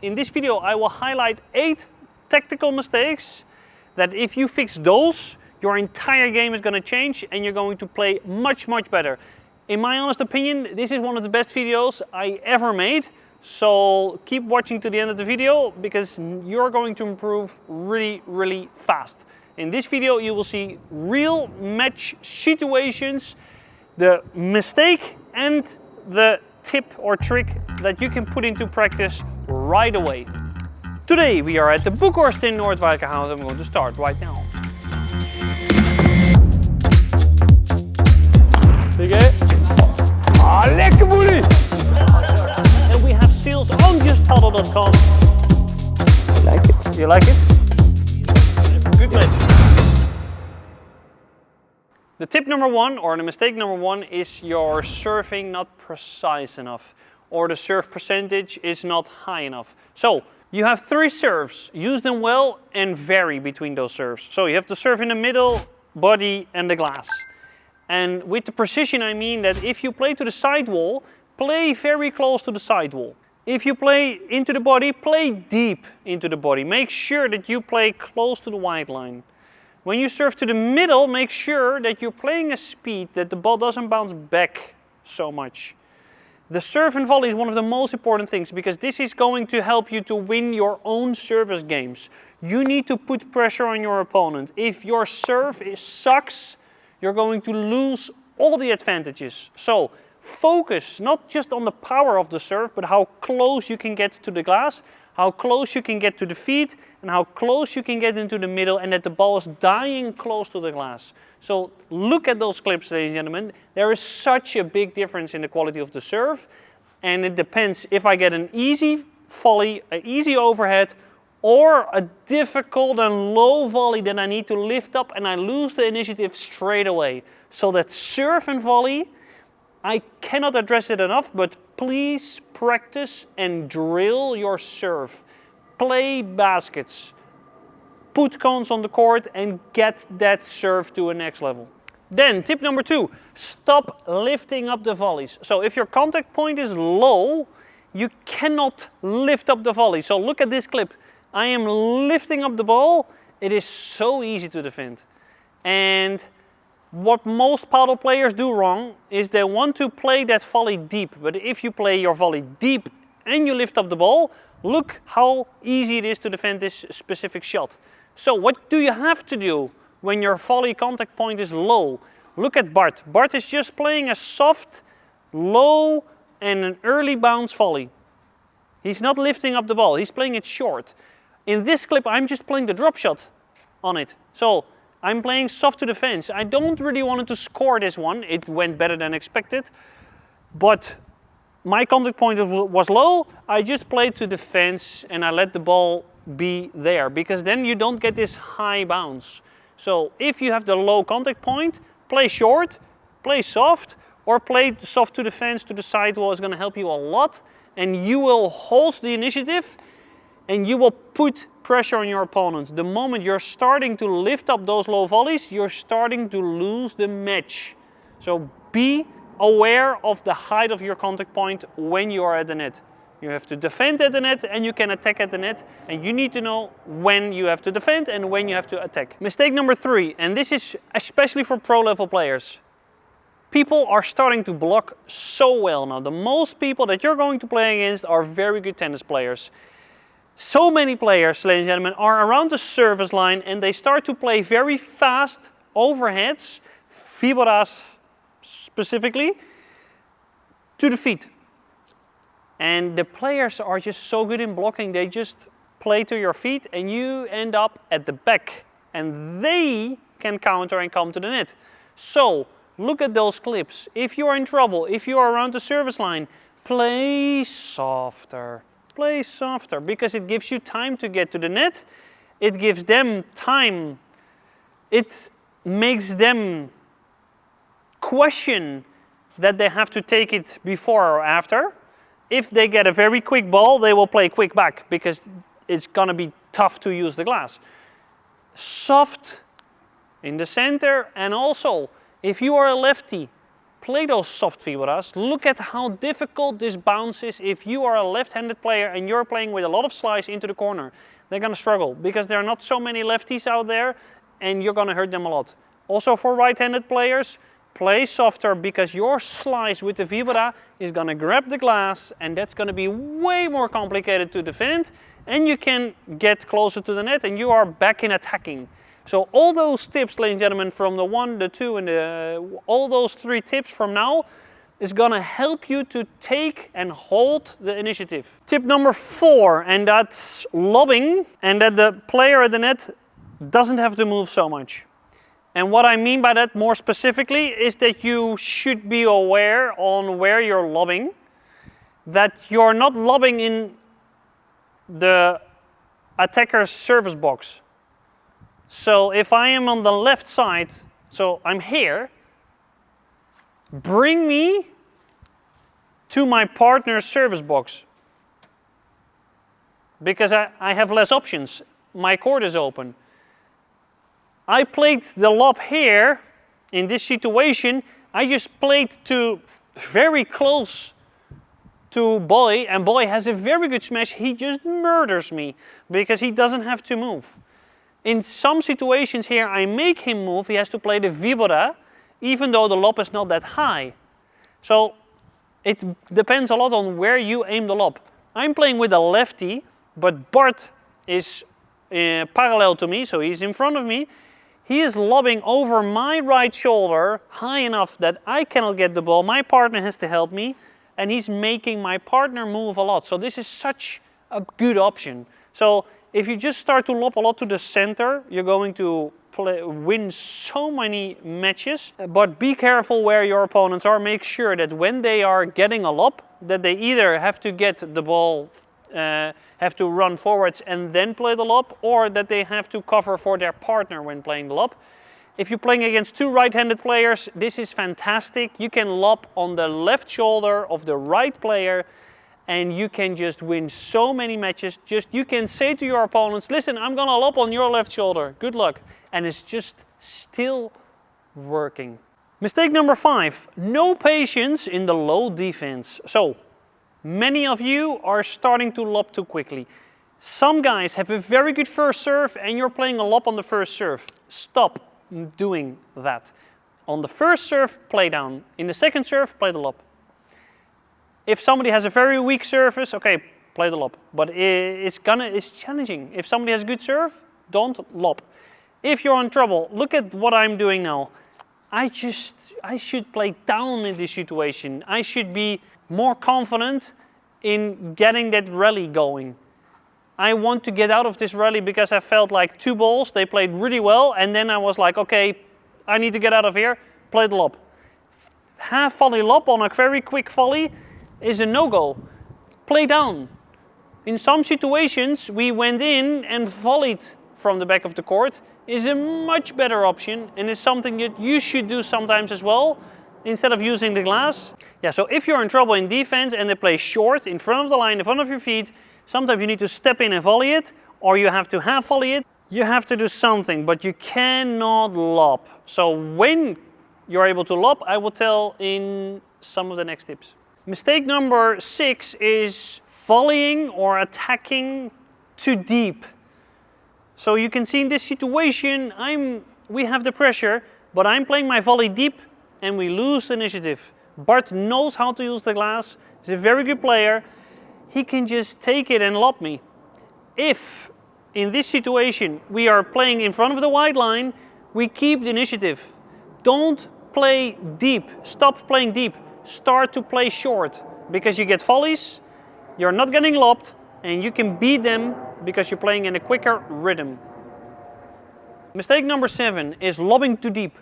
In this video I will highlight 8 tactical mistakes that if you fix those, your entire game is going to change and you're going to play much better. In my honest opinion, this is one of the best videos I ever made. So keep watching to the end of the video because you're going to improve really fast. In this video you will see real match situations, the mistake and the tip or trick that you can put into practice right away. Today we are at the Boekhorst in Noordwijkerhout and I'm going to start right now. Lekker boelie! And we have sales on justpadel.com. I like it. You like it? Good match. The tip number 1, or the mistake number 1, is your serving not precise enough, or the serve percentage is not high enough. So you have 3 serves, use them well and vary between those serves. So you have to serve in the middle, body and the glass. And with the precision I mean that if you play to the sidewall, play very close to the sidewall. If you play into the body, play deep into the body. Make sure that you play close to the white line. When you serve to the middle, make sure that you're playing a speed that the ball doesn't bounce back so much. The serve and volley is one of the most important things because this is going to help you to win your own service games. You need to put pressure on your opponent. If your serve sucks, you're going to lose all the advantages. So focus not just on the power of the serve, but how close you can get to the glass, how close you can get to the feet, and how close you can get into the middle and that the ball is dying close to the glass. So look at those clips, ladies and gentlemen. There is such a big difference in the quality of the serve, and it depends if I get an easy volley, an easy overhead, or a difficult and low volley that I need to lift up and I lose the initiative straight away. So that serve and volley, I cannot address it enough, but please practice and drill your serve. Play baskets, put cones on the court and get that serve to a next level. Then tip number 2, stop lifting up the volleys. So if your contact point is low, you cannot lift up the volley. So look at this clip. I am lifting up the ball. It is so easy to defend. And what most paddle players do wrong is they want to play that volley deep. But if you play your volley deep and you lift up the ball, look how easy it is to defend this specific shot. So what do you have to do when your volley contact point is low? Look at Bart. Bart is just playing a soft, low and an early bounce volley. He's not lifting up the ball, he's playing it short. In this clip, I'm just playing the drop shot on it. So I'm playing soft to the fence. I don't really want to score this one. It went better than expected. But my contact point was low. I just played to the fence and I let the ball be there because then you don't get this high bounce. So if you have the low contact point, play short, play soft, or play soft to the fence, to the sidewall is going to help you a lot. And you will hold the initiative and you will put pressure on your opponent. The moment you're starting to lift up those low volleys, you're starting to lose the match. So be aware of the height of your contact point when you are at the net. You have to defend at the net and you can attack at the net, and you need to know when you have to defend and when you have to attack. Mistake number 3, and this is especially for pro level players. People are starting to block so well now. The most people that you're going to play against are very good tennis players. So many players, ladies and gentlemen, are around the service line and they start to play very fast overheads, VIboras specifically, to the feet. And the players are just so good in blocking, they just play to your feet and you end up at the back. And they can counter and come to the net. So look at those clips. If you are in trouble, if you are around the service line, play softer. Play softer because it gives you time to get to the net. It gives them time. It makes them question that they have to take it before or after. If they get a very quick ball, they will play quick back because it's going to be tough to use the glass. Soft in the center, and also if you are a lefty, play those soft VIboras. Look at how difficult this bounce is if you are a left-handed player and you're playing with a lot of slice into the corner. They're going to struggle because there are not so many lefties out there and you're going to hurt them a lot. Also for right-handed players, play softer because your slice with the VIbora is going to grab the glass and that's going to be way more complicated to defend, and you can get closer to the net and you are back in attacking. So all those tips, ladies and gentlemen, from the 1, the 2 and all those 3 tips from now is going to help you to take and hold the initiative. Tip number 4, and that's lobbing, and that the player at the net doesn't have to move so much. And what I mean by that more specifically is that you should be aware on where you're lobbing, that you're not lobbing in the attacker's service box. So if I am on the left side, so I'm here, bring me to my partner's service box. Because I have less options. My court is open. I played the lob here in this situation. I just played to very close to Boy, and Boy has a very good smash. He just murders me because he doesn't have to move. In some situations here, I make him move. He has to play the VIbora, even though the lob is not that high. So it depends a lot on where you aim the lob. I'm playing with a lefty, but Bart is parallel to me, so he's in front of me. He is lobbing over my right shoulder high enough that I cannot get the ball. My partner has to help me, and he's making my partner move a lot. So this is such a good option. So if you just start to lob a lot to the center, you're going to win so many matches. But be careful where your opponents are. Make sure that when they are getting a lob, that they either have to get the ball, have to run forwards and then play the lob, or that they have to cover for their partner when playing the lob. If you're playing against 2 right-handed players, this is fantastic. You can lob on the left shoulder of the right player and you can just win so many matches. You can say to your opponents, listen, I'm gonna lob on your left shoulder, good luck. And it's just still working. Mistake number 5, no patience in the low defense. So, many of you are starting to lob too quickly. Some guys have a very good first serve and you're playing a lob on the first serve. Stop doing that. On the first serve, play down. In the second serve, play the lob. If somebody has a very weak service, okay, play the lob. But it's challenging. If somebody has a good serve, don't lob. If you're in trouble, look at what I'm doing now. I should play down in this situation. I should be more confident in getting that rally going. I want to get out of this rally because I felt like 2 balls, they played really well, and then I was like, okay, I need to get out of here, play the lob. Half volley lob on a very quick volley is a no-go. Play down. In some situations, we went in and volleyed from the back of the court. Is a much better option, and is something that you should do sometimes as well, instead of using the glass. Yeah, so if you're in trouble in defense and they play short, in front of the line, in front of your feet, sometimes you need to step in and volley it, or you have to half volley it. You have to do something, but you cannot lob. So when you're able to lob, I will tell in some of the next tips. Mistake number 6 is volleying or attacking too deep. So you can see in this situation, we have the pressure, but I'm playing my volley deep and we lose the initiative. Bart knows how to use the glass. He's a very good player. He can just take it and lob me. If in this situation we are playing in front of the white line, we keep the initiative. Don't play deep. Stop playing deep. Start to play short, because you get volleys, you're not getting lobbed, and you can beat them because you're playing in a quicker rhythm. Mistake number 7 is lobbing too deep.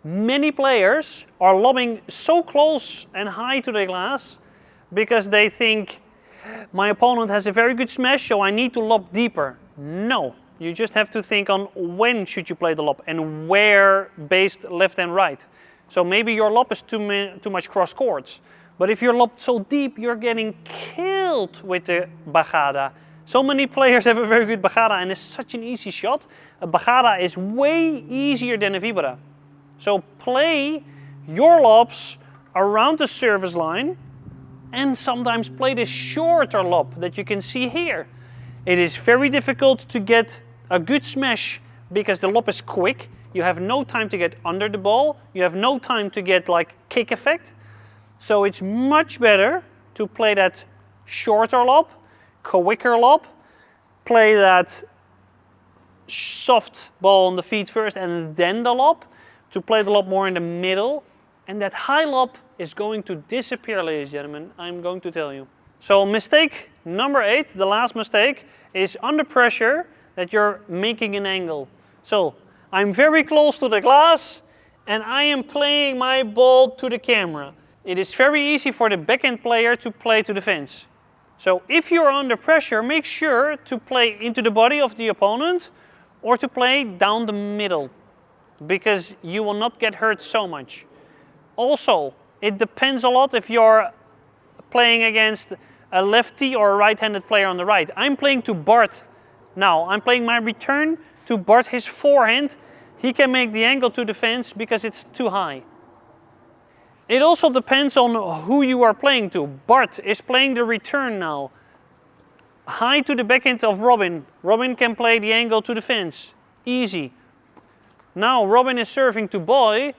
Many players are lobbing so close and high to the glass because they think, my opponent has a very good smash, so I need to lob deeper. No, you just have to think on when should you play the lob and where, based left and right. So maybe your lob is too much cross courts. But if you're lobbed so deep, you're getting killed with the bajada. So many players have a very good bajada and it's such an easy shot. A bajada is way easier than a VIbora. So play your lobs around the service line and sometimes play the shorter lob that you can see here. It is very difficult to get a good smash because the lob is quick. You have no time to get under the ball. You have no time to get like kick effect. So it's much better to play that shorter lob, quicker lob, play that soft ball on the feet first and then the lob, to play the lob more in the middle. And that high lob is going to disappear, ladies and gentlemen, I'm going to tell you. So mistake number 8, the last mistake, is under pressure that you're making an angle. So I'm very close to the glass and I am playing my ball to the camera. It is very easy for the backhand player to play to the fence. So if you're under pressure, make sure to play into the body of the opponent or to play down the middle, because you will not get hurt so much. Also, it depends a lot if you're playing against a lefty or a right-handed player on the right. I'm playing to Bart now. I'm playing my return to Bart, his forehand. He can make the angle to the fence because it's too high. It also depends on who you are playing to. Bart is playing the return now. High to the backhand of Robin. Robin can play the angle to the fence. Easy. Now Robin is serving to Boy.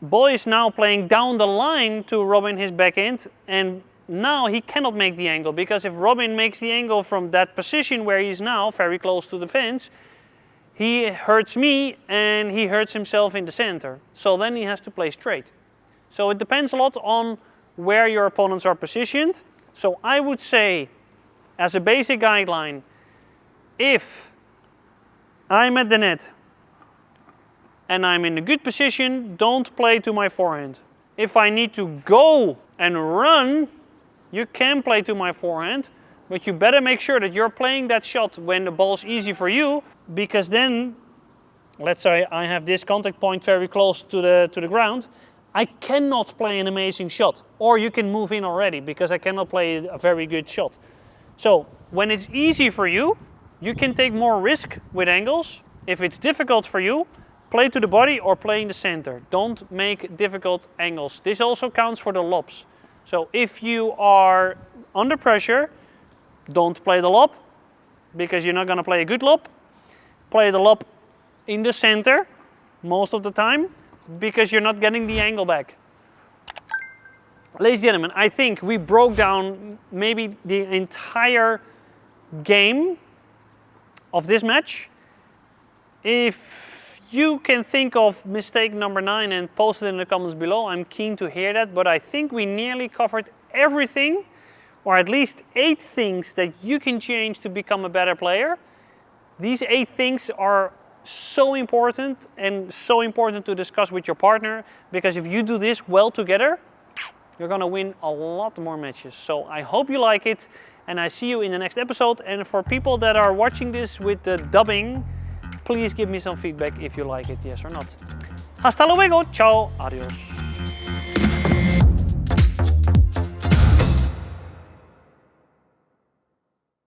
Boy is now playing down the line to Robin his backhand, and now he cannot make the angle, because if Robin makes the angle from that position where he is now, very close to the fence, he hurts me and he hurts himself in the center. So then he has to play straight. So it depends a lot on where your opponents are positioned. So I would say, as a basic guideline, if I'm at the net and I'm in a good position, don't play to my forehand. If I need to go and run, you can play to my forehand, but you better make sure that you're playing that shot when the ball's easy for you, because then, let's say I have this contact point very close to the ground, I cannot play an amazing shot. Or you can move in already, because I cannot play a very good shot. So when it's easy for you, you can take more risk with angles. If it's difficult for you, play to the body or play in the center. Don't make difficult angles. This also counts for the lobs. So if you are under pressure, don't play the lob, because you're not going to play a good lob. Play the lob in the center most of the time, because you're not getting the angle back. Ladies and gentlemen, I think we broke down maybe the entire game of this match. If you can think of mistake number 9 and post it in the comments below, I'm keen to hear that, but I think we nearly covered everything, or at least 8 things that you can change to become a better player. These 8 things are so important, and so important to discuss with your partner, because if you do this well together, you're gonna win a lot more matches. So I hope you like it, and I see you in the next episode. And for people that are watching this with the dubbing, please give me some feedback if you like it, yes or not. Hasta luego, ciao, adios.